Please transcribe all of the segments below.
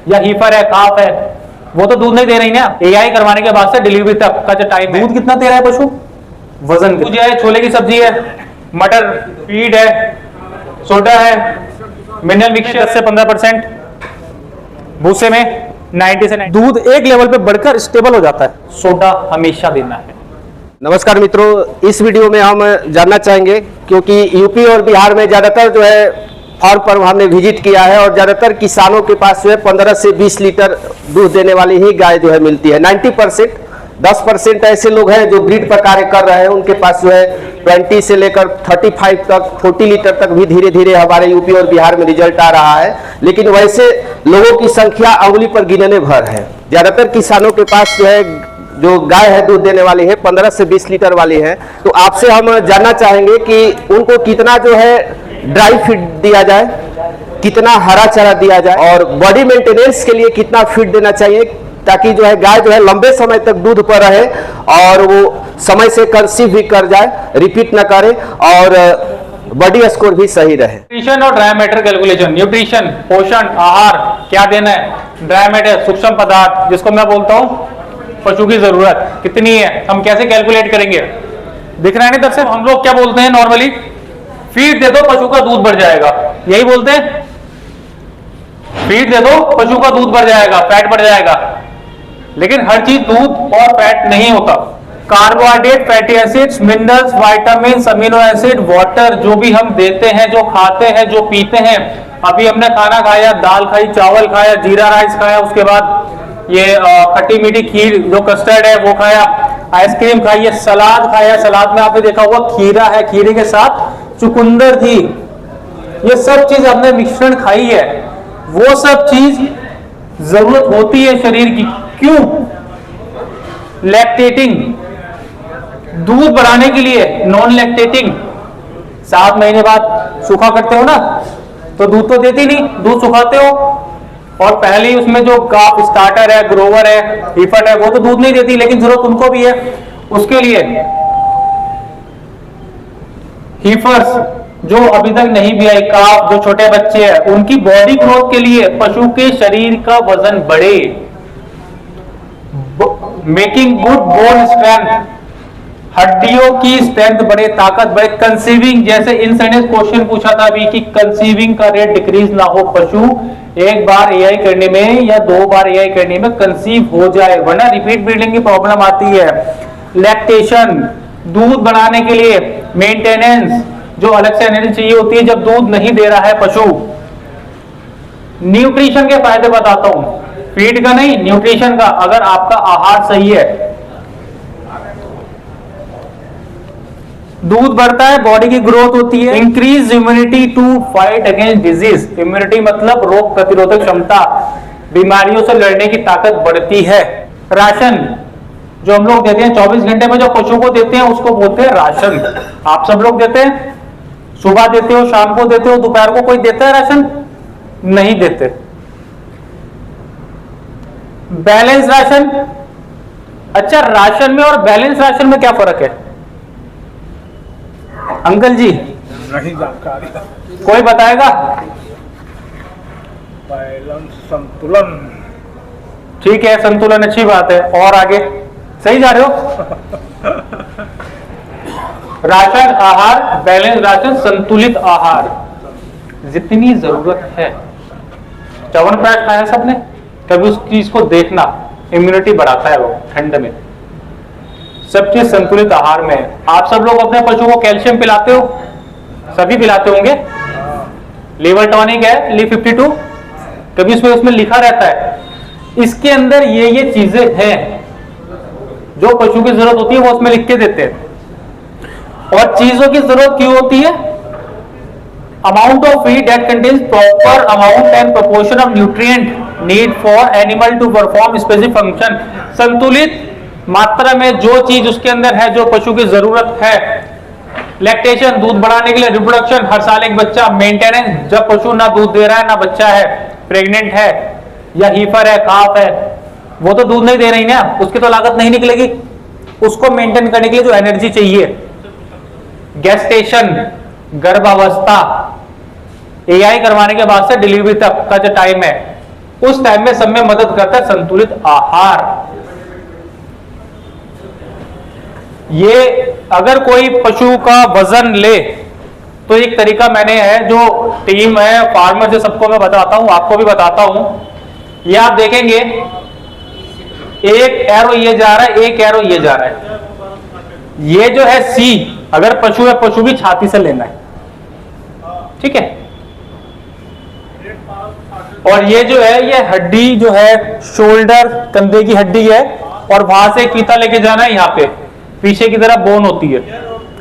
या हीफर है, काफ है, वो तो दूध नहीं दे रही ना। एआई करवाने के बाद से डिलीवरी तक का जो टाइम है, दूध कितना दे रहा है पशु, वजन जो है, छोले की सब्जी है, मटर, फीड है, सोडा है, मिनरल मिक्सचर से 15%, भूसे में 90 से 90। दूध एक लेवल पे बढ़कर स्टेबल हो जाता है। सोडा हमेशा देना है। नमस्कार मित्रों, इस वीडियो में हम जानना चाहेंगे क्योंकि यूपी और बिहार में ज़्यादातर जो है फार्म पर हमने विजिट किया है और ज़्यादातर किसानों के पास जो है 15 से 20 लीटर दूध देने वाली ही गाय जो है मिलती है। 90%, 10% ऐसे लोग हैं जो ब्रीड पर कार्य कर रहे हैं, उनके पास जो है 20 से लेकर 35 तक 40 लीटर तक भी धीरे धीरे हमारे यूपी और बिहार में रिजल्ट आ रहा है। लेकिन वैसे लोगों की संख्या उंगली पर गिनने भर है। ज़्यादातर किसानों के पास जो है जो गाय है दूध देने वाली है 15 से 20 लीटर वाली है। तो आपसे हम जानना चाहेंगे कि उनको कितना जो है ड्राई फीड दिया जाए, कितना हरा चारा दिया जाए और बॉडी मेंटेनेंस के लिए कितना फीड देना चाहिए ताकि जो है गाय जो है लंबे समय तक दूध पर रहे और वो समय से कंसीव भी कर जाए, रिपीट न करे और बॉडी स्कोर भी सही रहे। न्यूट्रिशन और ड्राई मैटर कैलकुलेशन। न्यूट्रिशन, पोषण, आहार क्या देना है। ड्राई मैटर, सूक्ष्म पदार्थ, जिसको मैं बोलता हूँ पशु की जरूरत कितनी है, हम कैसे कैलकुलेट करेंगे। दिख रहा है ना दर्शक, हम लोग क्या बोलते हैं नॉर्मली, फीड दे दो पशु का दूध बढ़ जाएगा, यही बोलते हैं। फीड दे दो पशु का दूध बढ़ जाएगा, फैट बढ़ जाएगा। लेकिन हर चीज दूध और फैट नहीं होता। Carbohydrate, fatty acids, minerals, vitamin, amino acid, water जो भी हम देते हैं, जो खाते हैं, जो पीते हैं। अभी हमने खाना खाया, दाल खाई, चावल खाया, जीरा राइस खाया, उसके बाद ये खट्टी मीठी खीर जो कस्टर्ड है वो खाया, आइसक्रीम खाई, सलाद खाया। सलाद में आपने देखा हुआ खीरा है, खीरे के साथ चुकंदर थी। ये सब चीज हमने मिश्रण खाई है। वो सब चीज जरूरत होती है शरीर की। क्यों? लैक्टेटिंग, दूध बढ़ाने के लिए। नॉन लैक्टेटिंग, 7 महीने बाद सूखा करते हो ना, तो दूध तो देती नहीं, दूध सुखाते हो। और पहले ही उसमें जो गाप स्टार्टर है, ग्रोवर है, हीफर है, वो तो दूध नहीं देती, लेकिन जरूरत उनको भी है। उसके लिए हीफर्स जो अभी तक नहीं भी आई, काफ जो छोटे बच्चे हैं, उनकी बॉडी ग्रोथ के लिए पशु के शरीर का वजन बढ़े, मेकिंग गुड बोन स्ट्रेंथ, हड्डियों की स्ट्रेंथ बढ़े, ताकत बढ़े। कंसीविंग, जैसे इंसेंस क्वेश्चन पूछा था अभी कि कंसीविंग का रेट डिक्रीज ना हो, पशु एक बार एआई करने में या 2 बार एआई करने में कंसीव हो जाए, वरना रिपीट ब्रीडिंग की प्रॉब्लम आती है। लैक्टेशन, दूध बढ़ाने के लिए मेंटेनेंस, जो अलग से एनर्जी चाहिए होती है जब दूध नहीं दे रहा है पशु। न्यूट्रिशन के फायदे बताता हूं, फीड का नहीं, न्यूट्रिशन का। अगर आपका आहार सही है, दूध बढ़ता है, बॉडी की ग्रोथ होती है। Increase immunity to fight against disease. Immunity मतलब रोग प्रतिरोधक क्षमता, बीमारियों से लड़ने की ताकत बढ़ती है। राशन जो हम लोग देते हैं 24 घंटे में, जो पशु को देते हैं उसको बोलते हैं राशन। आप सब लोग देते हैं, सुबह देते हो, शाम को देते हो, दोपहर को कोई देता है राशन? नहीं देते। Balance ration. अच्छा, राशन में और बैलेंस राशन में क्या फर्क है अंकल जी? नहीं जानकारी, कोई बताएगा? बैलेंस, संतुलन। ठीक है, संतुलन अच्छी बात है। और आगे सही जा रहे हो? राशन, आहार, बैलेंस राशन, संतुलित आहार, जितनी जरूरत है। च्यवनप्राश खाया सबने? कभी उस चीज को देखना, इम्यूनिटी बढ़ाता है वो ठंड में। सब चीज संतुलित आहार में है। आप सब लोग अपने पशु को कैल्शियम पिलाते हो? सभी पिलाते होंगे। लीवर टॉनिक है, ली 52, कभी उसमें लिखा रहता है। इसके अंदर ये चीजें हैं जो पशु की जरूरत होती है, वो उसमें लिख के देते हैं। और चीजों की जरूरत क्यों होती है? Amount of feed that contains proper amount and proportion of nutrient need for animal to perform specific function. संतुलित मात्रा में जो चीज उसके अंदर है, जो पशु की जरूरत है। लैक्टेशन, दूध बढ़ाने के लिए। रिप्रोडक्शन, हर साल एक बच्चा। मेंटेनेंस, जब पशु ना दूध दे रहा है ना बच्चा है, प्रेग्नेंट है या हीफर है, काफ है, वो तो दूध नहीं दे रही ना, उसकी तो लागत नहीं निकलेगी। उसको मेंटेन करने के लिए जो एनर्जी चाहिए। गेस्टेशन, गर्भावस्था, एआई करवाने के बाद से डिलीवरी तक का जो टाइम है, उस टाइम में सब में मदद करता है संतुलित आहार। ये अगर कोई पशु का वजन ले तो एक तरीका मैंने है, जो टीम है फार्मर से सबको मैं बताता हूं, आपको भी बताता हूं। ये आप देखेंगे एक एरो ये जा रहा है, एक एरो ये जा रहा है। ये जो है सी, अगर पशु है, पशु भी छाती से लेना है, ठीक है। और ये जो है, ये हड्डी जो है शोल्डर, कंधे की हड्डी है, और वहां से एक फीता लेके जाना है, यहाँ पे पीछे की तरफ बोन होती है।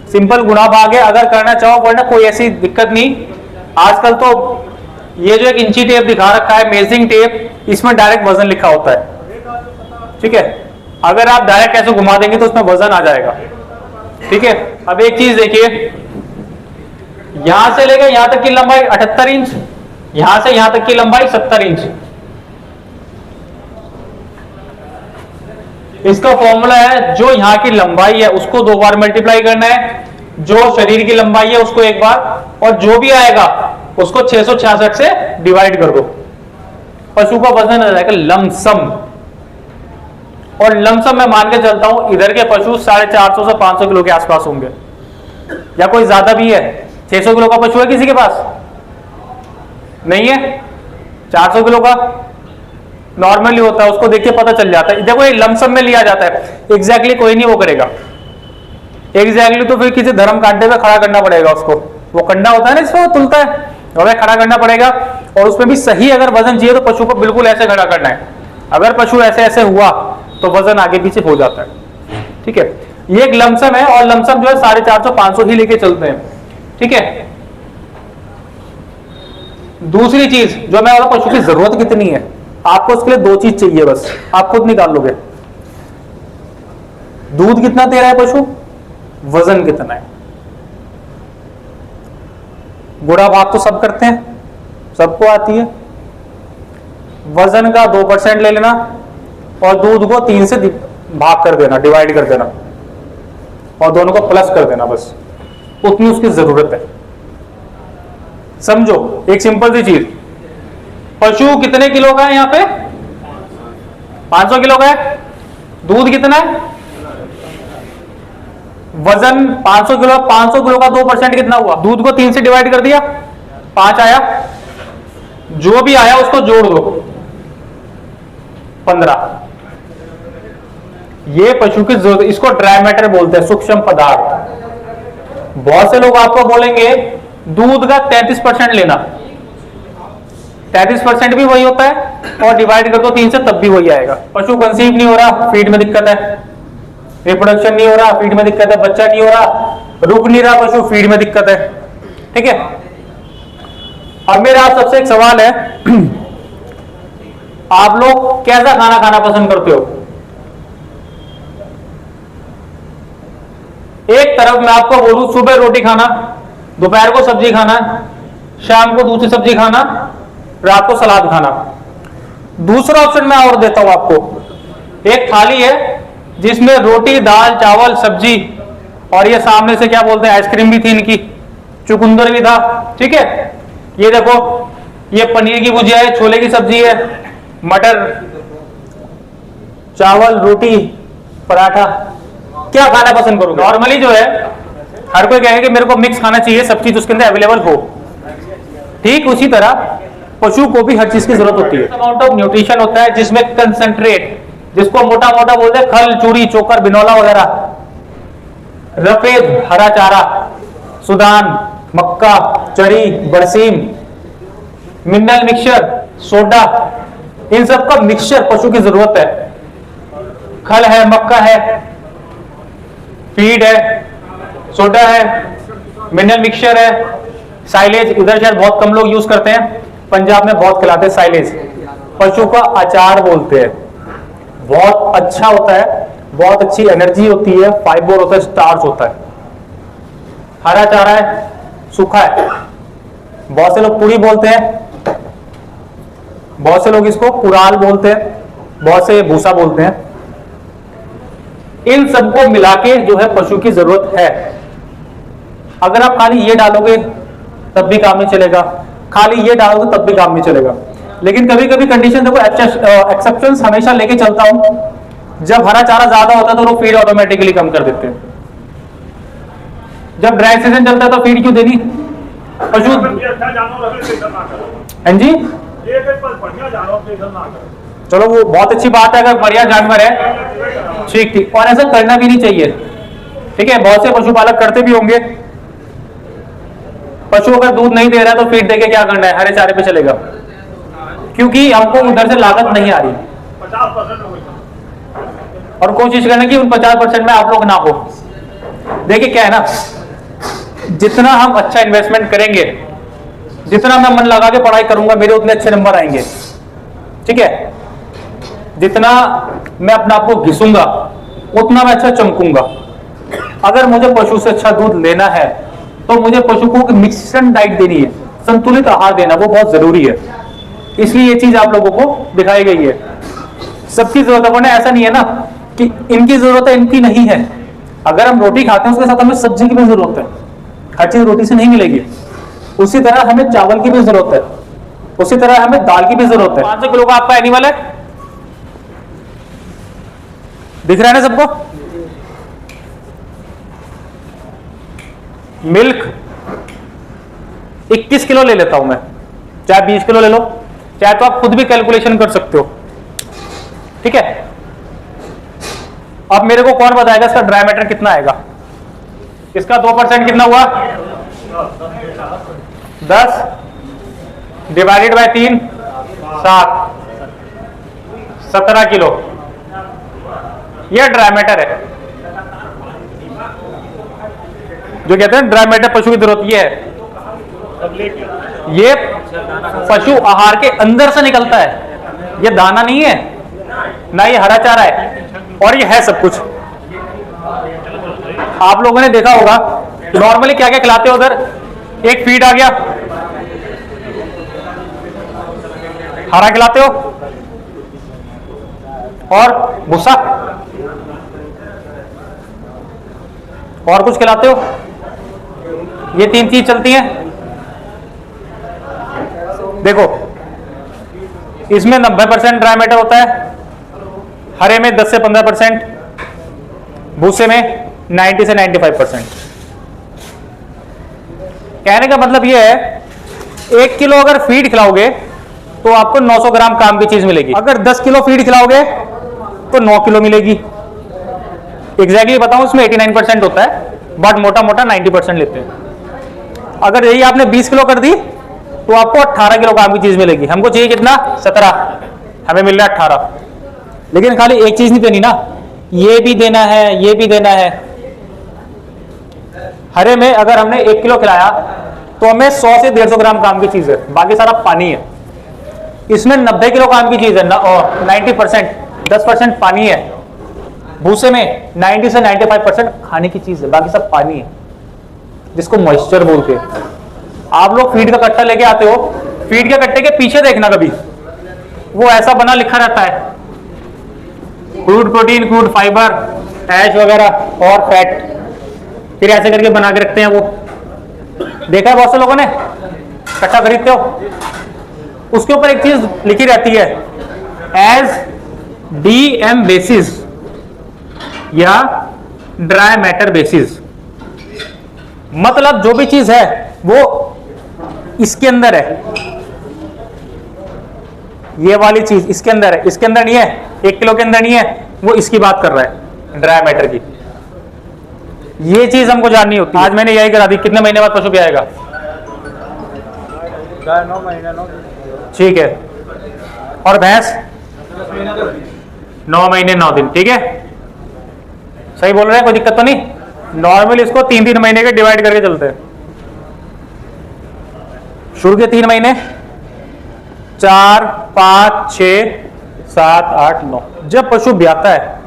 सिंपल गुणा भाग है, अगर करना चाहो करना, कोई ऐसी दिक्कत नहीं। आजकल तो ये जो एक इंची टेप दिखा रखा है, मेजरिंग टेप, इसमें डायरेक्ट वजन लिखा होता है, ठीक है। अगर आप डायरेक्ट ऐसे घुमा देंगे तो उसमें वजन आ जाएगा, ठीक है। अब एक चीज देखिए, यहां से लेकर यहां तक की लंबाई 78 इंच, यहां से यहां तक की लंबाई 70 इंच। इसका फॉर्मूला है, जो यहां की लंबाई है उसको 2 बार मल्टीप्लाई करना है, जो शरीर की लंबाई है उसको 1 बार, और जो भी आएगा उसको 666 से डिवाइड कर दो। पशु का वजन आ जाएगा लमसम। और लमसम मैं मान के चलता हूं इधर के पशु 450 से 500 किलो के आसपास होंगे, या कोई ज्यादा भी है। 600 किलो का पशु है किसी के पास? नहीं है। 400 किलो का नॉर्मली होता है, उसको देख के पता चल जाता है। देखो ये लमसम में लिया जाता है, एग्जैक्टली कोई नहीं वो करेगा। एग्जैक्टली तो फिर किसी धर्म कांटे पे खड़ा करना पड़ेगा उसको, वो कंडा होता है ना जिसको तुलता है, वह खड़ा करना पड़ेगा। और उसमें भी सही अगर वजन चाहिए तो पशु को बिल्कुल ऐसे खड़ा करना है। अगर पशु ऐसे ऐसे हुआ तो वजन आगे पीछे हो जाता है, ठीक है। ये एक लमसम है, और लमसम जो है 450-500 ही लेके चलते हैं, ठीक है। दूसरी चीज जो मैं पशु की जरूरत कितनी है, आपको उसके लिए 2 चीज चाहिए बस, आप खुद निकाल लोगे। दूध कितना दे रहा है पशु, वजन कितना है। गुणा भाग तो सब करते हैं, सबको आती है। वजन का 2% ले लेना और दूध को 3 से भाग कर देना, डिवाइड कर देना, और दोनों को प्लस कर देना, बस उतनी उसकी जरूरत है। समझो एक सिंपल सी चीज, पशु कितने किलो का है यहाँ पे? 500 किलो का है। दूध कितना है? वजन 500 किलो, 500 किलो का 2% कितना हुआ? दूध को 3 से डिवाइड कर दिया, 5 आया। जो भी आया उसको जोड़ दो, 15। ये पशु की जरूरत, इसको ड्राई मैटर बोलते हैं, सूक्ष्म पदार्थ। बहुत से लोग आपको बोलेंगे दूध का 33% लेना, 33% भी वही होता है, और डिवाइड कर दो 3 से तब भी वही आएगा। पशु कंसीव नहीं हो रहा, फीड में दिक्कत है। रिप्रोडक्शन नहीं हो रहा, फीड में दिक्कत है। बच्चा नहीं हो रहा, रुक नहीं रहा पशु, फीड में दिक्कत है, ठीक है। अब मेरा आप सबसे एक सवाल है, आप लोग कैसा खाना खाना पसंद करते हो? एक तरफ मैं आपको बोलूं सुबह रोटी खाना, दोपहर को सब्जी खाना, शाम को दूसरी सब्जी खाना, रात को सलाद खाना। दूसरा ऑप्शन मैं और देता हूं आपको, एक थाली है जिसमें रोटी, दाल, चावल, सब्जी, और ये सामने से क्या बोलते हैं, आइसक्रीम भी थी इनकी, चुकंदर भी था, ठीक है। ये देखो, ये पनीर की भुजिया है, छोले की सब्जी है, मटर, चावल, रोटी, पराठा। क्या खाना पसंद करोगे? नॉर्मली जो है हर कोई कहेगा कि मेरे को मिक्स खाना चाहिए, सब चीज उसके अंदर अवेलेबल हो। ठीक उसी तरह पशु को भी हर चीज की जरूरत होती है। अमाउंट ऑफ न्यूट्रिशन होता है जिसमें कंसंट्रेट, जिसको मोटा मोटा बोलते हैं खल, चूरी, चोकर, बिनौला वगैरह, रफेद, हरा चारा, सुदान, मक्का, चरी, बरसीम, मिनरल मिक्सचर, सोडा, इन सब का मिक्सचर पशु की जरूरत है। खल है, मक्का है, फीड है, सोडा है, मिनरल मिक्सचर है, साइलेज, इधर शायद बहुत कम लोग यूज करते हैं, पंजाब में बहुत खिलाते हैं साइलेज। पशु का अचार बोलते हैं, बहुत अच्छा होता है, बहुत अच्छी एनर्जी होती है, फाइबर होता है, स्टार्च होता है। हरा चारा है, सूखा है, बहुत से लोग पूरी बोलते हैं, बहुत से लोग इसको पुराल बोलते हैं, बहुत से भूसा बोलते हैं। इन सबको मिला के जो है पशु की जरूरत है। अगर आप खाली ये डालोगे तब भी काम नहीं चलेगा, खाली ये डालोगे तब भी काम नहीं चलेगा। लेकिन कभी कभी कंडीशन देखो, एक्सेप्शंस हमेशा लेके चलता हूं। जब हरा चारा ज्यादा होता है तो वो फीड ऑटोमेटिकली कम कर देते हैं। जब ड्राई सीजन चलता है तो फीड क्यों देनी? पशु हाँ जी, चलो वो बहुत अच्छी बात है, अगर बढ़िया जानवर है ठीक ठीक, और ऐसा करना भी नहीं चाहिए। ठीक है, बहुत से पशुपालक करते भी होंगे। पशु अगर दूध नहीं दे रहा है तो फीड देके क्या करना है, हरे चारे पे चलेगा, क्योंकि हमको उधर से लागत नहीं आ रही। 50% और कोशिश करना कि उन 50% में आप लोग ना हो। देखिए क्या है ना, जितना हम अच्छा इन्वेस्टमेंट करेंगे, जितना मैं मन लगा के पढ़ाई करूंगा, मेरे उतने अच्छे नंबर आएंगे। ठीक है, जितना मैं अपने आप को घिसूंगा उतना मैं अच्छा चमकूंगा। अगर मुझे पशु से अच्छा दूध लेना है तो मुझे पशु को मिक्सड डाइट देनी है, संतुलित आहार देना, वो बहुत जरूरी है। इसलिए ये चीज आप लोगों को दिखाई गई है। सबकी जरूरत है, ऐसा नहीं है ना कि इनकी जरूरत है इनकी नहीं है। अगर हम रोटी खाते हैं उसके साथ हमें सब्जी की भी जरूरत है, हर चीज रोटी से नहीं मिलेगी। उसी तरह हमें चावल की भी जरूरत है, उसी तरह हमें दाल की भी जरूरत है। 500 किलो का आपका एनिमल है, दिख रहा है ना सबको? मिल्क 21 किलो ले लेता हूं मैं, चाहे 20 किलो ले लो, चाहे तो आप खुद भी कैलकुलेशन कर सकते हो। ठीक है, अब मेरे को कौन बताएगा इसका ड्राई मैटर कितना आएगा? इसका 2% कितना हुआ? 10 डिवाइडेड बाय 3 7 17 किलो। यह ड्राई मैटर है, जो कहते हैं ड्राई मैटर पशु की जरूरत ये है। ये पशु आहार के अंदर से निकलता है, ये दाना नहीं है ना, ये हरा चारा है, और ये है सब कुछ। आप लोगों ने देखा होगा नॉर्मली क्या क्या खिलाते हो उधर, एक फीड आ गया, हरा खिलाते हो और भूसा, और कुछ खिलाते हो, ये 3 चीज चलती हैं। देखो इसमें 90% ड्राई मैटर होता है, हरे में 10 से 15%, भूसे में 90 से 95%। कहने का मतलब यह है 1 किलो अगर फीड खिलाओगे तो आपको 900 ग्राम काम की चीज मिलेगी। अगर 10 किलो फीड खिलाओगे तो 9 किलो मिलेगी। एग्जैक्टली बताऊं इसमें 89% होता है, बट मोटा मोटा 90% लेते हैं। अगर यही आपने 20 किलो कर दी तो आपको 18 किलो काम की चीज मिलेगी। हमको चाहिए कितना? 17, हमें मिल रहा है 18। लेकिन खाली एक चीज नहीं देनी ना, ये भी देना है, ये भी देना है। हरे में अगर हमने 1 किलो खिलाया तो हमें 100 से 150 ग्राम काम की चीज है, बाकी सारा पानी है। इसमें 90 किलो काम की चीज है और 90%, 10% पानी है। भूसे में 90 से 95% खाने की चीज है, बाकी सब पानी है, जिसको मॉइस्चर बोलते हैं। आप लोग फीड का कट्टा लेके आते हो, फीड के कट्टे के पीछे देखना कभी, वो ऐसा बना लिखा रहता है, क्रूड प्रोटीन, क्रूड फाइबर, ऐश वगैरह और फैट, फिर ऐसे करके बना के रखते हैं। वो देखा है बहुत से लोगों ने, कट्टा खरीदते हो, उसके ऊपर एक चीज लिखी रहती है, एज डीएम बेसिस या ड्राई मैटर बेसिस। मतलब जो भी चीज है वो इसके अंदर है, ये वाली चीज इसके अंदर है, इसके अंदर नहीं है, 1 किलो के अंदर नहीं है, वो इसकी बात कर रहा है, ड्राई मैटर की। ये चीज हमको जाननी होती है। आज मैंने यही करा दी। कितने महीने बाद पशु ब्याएगा? 9 महीने। ठीक है, और भैंस 9 महीने 9 दिन। ठीक है, सही बोल रहे हैं, कोई दिक्कत तो नहीं। नॉर्मली इसको 3-3 महीने के डिवाइड करके चलते हैं। शुरू के 3 महीने 4, 5, 6, 7, 8, 9। जब पशु ब्याता है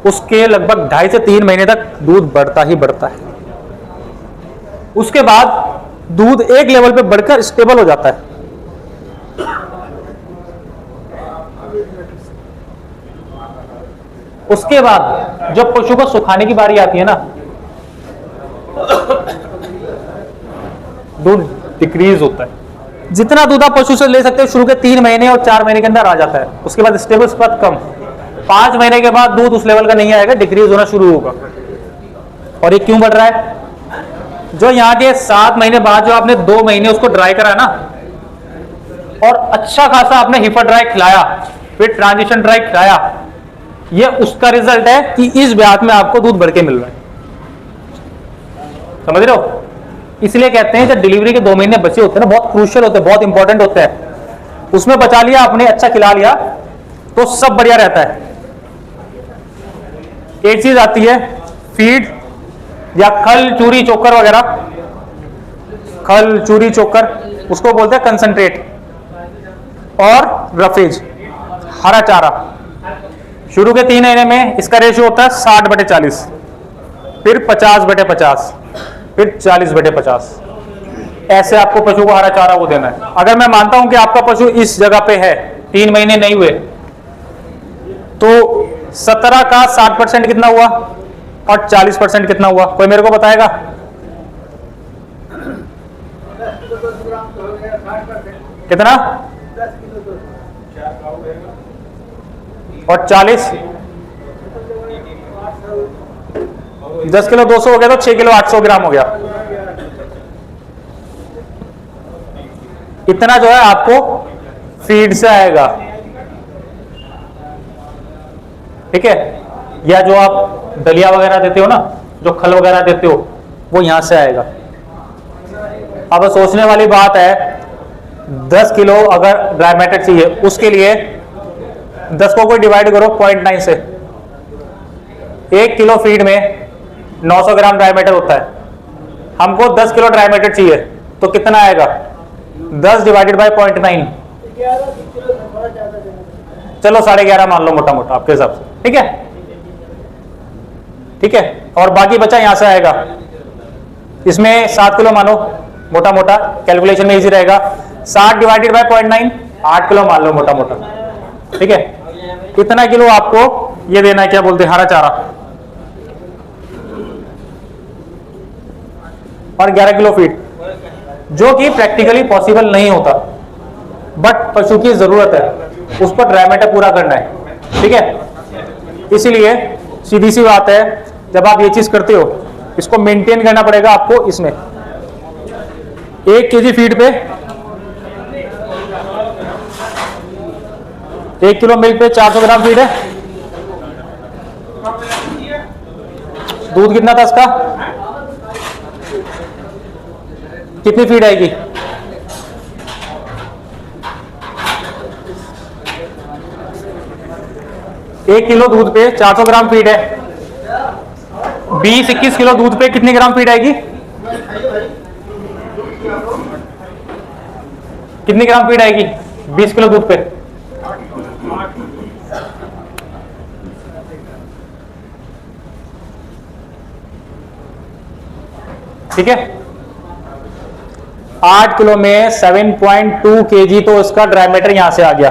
उसके लगभग 2.5 से 3 महीने तक दूध बढ़ता ही बढ़ता है। उसके बाद दूध एक लेवल पे बढ़कर स्टेबल हो जाता है। उसके बाद जब पशु को सुखाने की बारी आती है ना, दूध डिक्रीज होता है। जितना दूध आप पशु से ले सकते हो शुरू के 3 महीने और 4 महीने के अंदर आ जाता है, उसके बाद स्टेबल स्पत कम, 5 महीने के बाद दूध उस लेवल का नहीं आएगा, डिक्रीज होना शुरू होगा। और ये क्यों बढ़ रहा है? जो यहाँ के 7 महीने बाद जो आपने 2 महीने उसको ड्राई करा ना, और अच्छा खासा आपने हिफर ड्राई खिलाया, फिर ट्रांजिशन ड्राई खिलाया, ये उसका रिजल्ट है कि इस ब्याज में आपको दूध बढ़ के मिल रहा है। समझ रहे हो? इसलिए कहते हैं जब डिलीवरी के 2 महीने बचे होते हैं ना, बहुत क्रूशियल होते हैं, बहुत इंपॉर्टेंट होते हैं, उसमें बचा लिया आपने, अच्छा खिला लिया तो सब बढ़िया रहता है। एक चीज आती है फीड या खल चूरी चोकर वगैरह, खल चूरी चोकर उसको बोलते हैं कंसंट्रेट, और रफेज हरा चारा। शुरू के 3 महीने में इसका रेशियो होता है 60/40, फिर 50/50, फिर 40/50। ऐसे आपको पशु को हरा चारा वो देना है। अगर मैं मानता हूं कि आपका पशु इस जगह पे है, 3 महीने नहीं हुए, तो 17 का 60% कितना हुआ और 40% कितना हुआ? कोई मेरे को बताएगा? कितना? और 40, 10 किलो 200 हो गया तो 6 किलो 800 ग्राम हो गया। इतना जो है आपको फीड से आएगा, ठीक है? या जो आप दलिया वगैरह देते हो ना, जो खल वगैरह देते हो, वो यहां से आएगा। अब सोचने वाली बात है, 10 किलो अगर ड्राई मैटर चाहिए, उसके लिए 10 को कोई डिवाइड करो 0.9 से। 1 किलो फीड में 900 ग्राम ड्राई मैटर होता है, हमको 10 किलो ड्राई मैटर चाहिए तो कितना आएगा? 10 डिवाइडेड बाय 0.9, चलो 11.5 मान लो मोटा मोटा आपके हिसाब से, ठीक है? ठीक है, और बाकी बचा यहां से आएगा। इसमें 7 किलो मानो, मोटा मोटा कैलकुलेशन में इजी रहेगा। 60 डिवाइडेड बाय 0.9, 8 किलो मान लो मोटा मोटा, ठीक है? कितना किलो आपको ये देना है, क्या बोलते हैं, हरा चारा, और 11 किलो फीड, जो कि प्रैक्टिकली पॉसिबल नहीं होता, बट पशु की जरूरत है, उस पर ड्राई मैटर पूरा करना है, ठीक है? इसीलिए सीधी सी बात है, जब आप ये चीज करते हो, इसको मेंटेन करना पड़ेगा आपको। इसमें 1 kg फीड पे 1 किलो मिल्क पे 400 ग्राम फीड है। दूध कितना था इसका? कितनी फीड आएगी? एक किलो दूध पे 400 ग्राम फीड है। 20-21 किलो दूध पे कितनी ग्राम फीड आएगी? कितनी ग्राम फीड आएगी 20 किलो दूध पे? ठीक है, 8 किलो में 7.2 kg तो इसका ड्राई मैटर यहां से आ गया,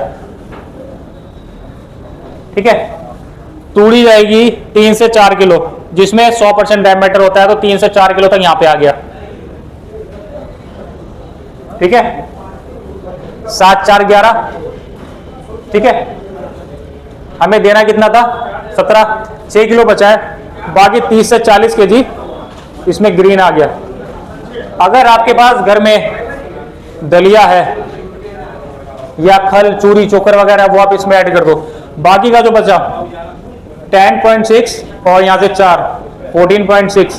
ठीक है? तूड़ी जाएगी 3 से 4 किलो, जिसमें 100% ड्राई मैटर होता है, तो 3 से 4 किलो तक यहां पे आ गया, ठीक है? 7 4 11, ठीक है? हमें देना कितना था? 17, 6 किलो बचा है, बाकी 30 से 40 kg इसमें ग्रीन आ गया। अगर आपके पास घर में दलिया है या खल चूरी चोकर वगैरह, वो आप इसमें ऐड कर दो। बाकी का जो बचा 10.6 और यहां से 4, 14.6,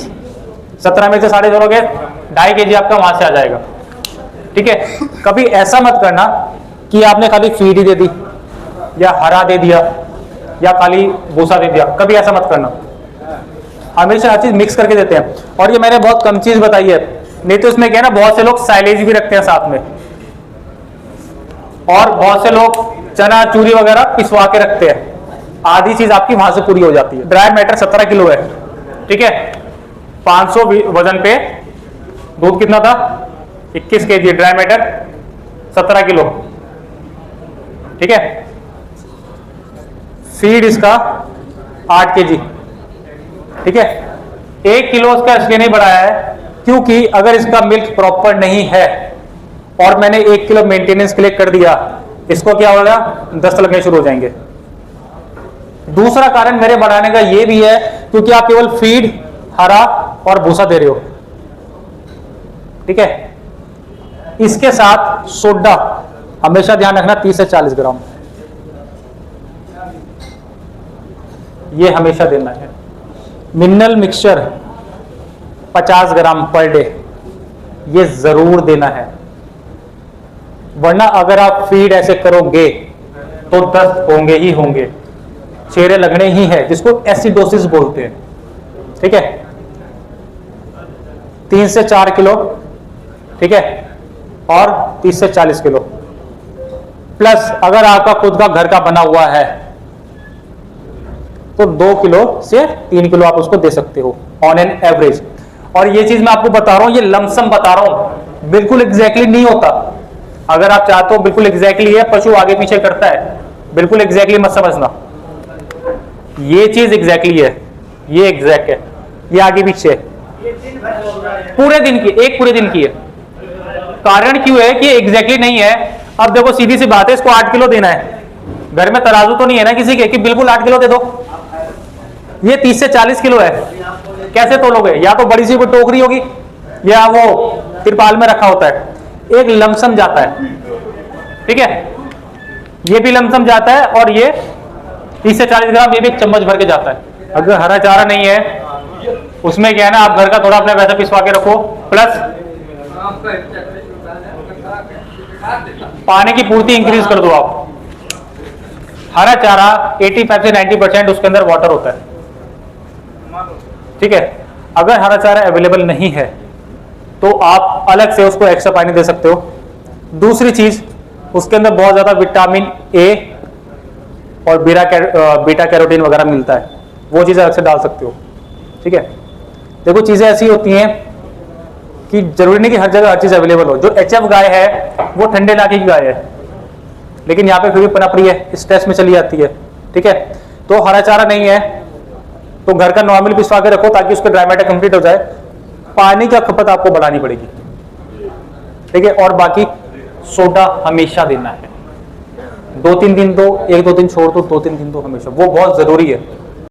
17 में से 2.5 जोड़ोगे 2.5 kg आपका वहां से आ जाएगा, ठीक है? कभी ऐसा मत करना कि आपने खाली फीड ही दे दी या हरा दे दिया या खाली भूसा दे दिया, कभी ऐसा मत करना। हमेशा हर चीज मिक्स करके देते हैं। और ये मैंने बहुत कम चीज बताई है, नहीं तो इसमें क्या है ना, बहुत से लोग साइलेज भी रखते हैं साथ में, और बहुत से लोग चना चूरी वगैरह पिसवा के रखते हैं, आधी चीज आपकी वहां से पूरी हो जाती है। ड्राई मैटर 17 किलो है, ठीक है? 500 वजन पे दूध कितना था? 21 kg, ड्राई मैटर 17 किलो, ठीक है? फीड इसका 8 kg, ठीक है? 1 किलो इसका इसलिए नहीं बढ़ाया है क्योंकि अगर इसका मिल्क प्रॉपर नहीं है और मैंने 1 किलो मेंटेनेंस के लिए कर दिया, इसको क्या होगा, दस्त लगने शुरू हो जाएंगे। दूसरा कारण मेरे बढ़ाने का ये भी है क्योंकि आप केवल फीड, हरा और भूसा दे रहे हो, ठीक है। इसके साथ सोडा हमेशा ध्यान रखना 30 से 40 ग्राम, ये हमेशा देना है। मिनरल मिक्सचर 50 ग्राम पर डे, ये जरूर देना है, वरना अगर आप फीड ऐसे करोगे तो दस्त होंगे ही होंगे, चेहरे लगने ही है, जिसको एसिडोसिस बोलते हैं, ठीक है। 3 से 4 किलो, ठीक है, और 30 से 40 किलो प्लस अगर आपका खुद का घर का बना हुआ है तो 2 किलो से 3 किलो आप उसको दे सकते हो ऑन एन एवरेज। और ये चीज मैं आपको बता रहा हूं, ये लमसम बता रहा हूं, बिल्कुल एग्जैक्टली नहीं होता। अगर आप चाहते हो बिल्कुल एग्जैक्टली है, पशु आगे पीछे करता है, बिल्कुल एग्जैक्टली मत समझना, ये चीज एग्जैक्टली है, ये एग्जैक्ट है, ये आगे पीछे पूरे दिन की, एक पूरे दिन की है। कारण क्यों है कि एग्जैक्टली नहीं है। अब देखो सीधी सी बात है, इसको 8 किलो देना है, घर में तराजू तो नहीं है ना किसी के कि बिल्कुल 8 किलो दे दो, ये 30 से 40 किलो है, कैसे तोलोगे? या तो बड़ी सी कोई टोकरी होगी या वो तिरपाल में रखा होता है, एक लमसम जाता है, ठीक है, ये भी लमसम जाता है और ये 30 से 40 ग्राम ये भी एक चम्मच भर के जाता है। अगर हरा चारा नहीं है उसमें क्या है ना, आप घर का थोड़ा अपना पैसा पिसवा के रखो, प्लस पानी की पूर्ति इंक्रीज कर दो आप। हरा चारा 85 से 90% उसके अंदर वाटर होता है, ठीक है। अगर हरा चारा अवेलेबल नहीं है तो आप अलग से उसको एक्स्ट्रा पानी दे सकते हो। दूसरी चीज, उसके अंदर बहुत ज्यादा विटामिन ए और बीटा कैरोटीन वगैरह मिलता है, वो चीजें अलग से डाल सकते हो, ठीक है। देखो चीजें ऐसी होती हैं कि जरूरी नहीं कि हर जगह हर चीज अवेलेबल हो। जो एचएफ गाय है वो ठंडे इलाके की गाय है, लेकिन यहाँ पे फिर भी पनप रही है, स्ट्रेस में चली जाती है, ठीक है। तो हरा चारा नहीं है तो घर का नॉर्मल पिसवा के रखो ताकि उसका ड्राई मैटर कंप्लीट हो जाए। पानी का खपत आपको बढ़ानी पड़ेगी, ठीक है। और बाकी सोडा हमेशा देना है, 2-3 दिन दो, 1-2 दिन छोड़ दो, 2-3 दिन दो हमेशा, वो बहुत जरूरी है।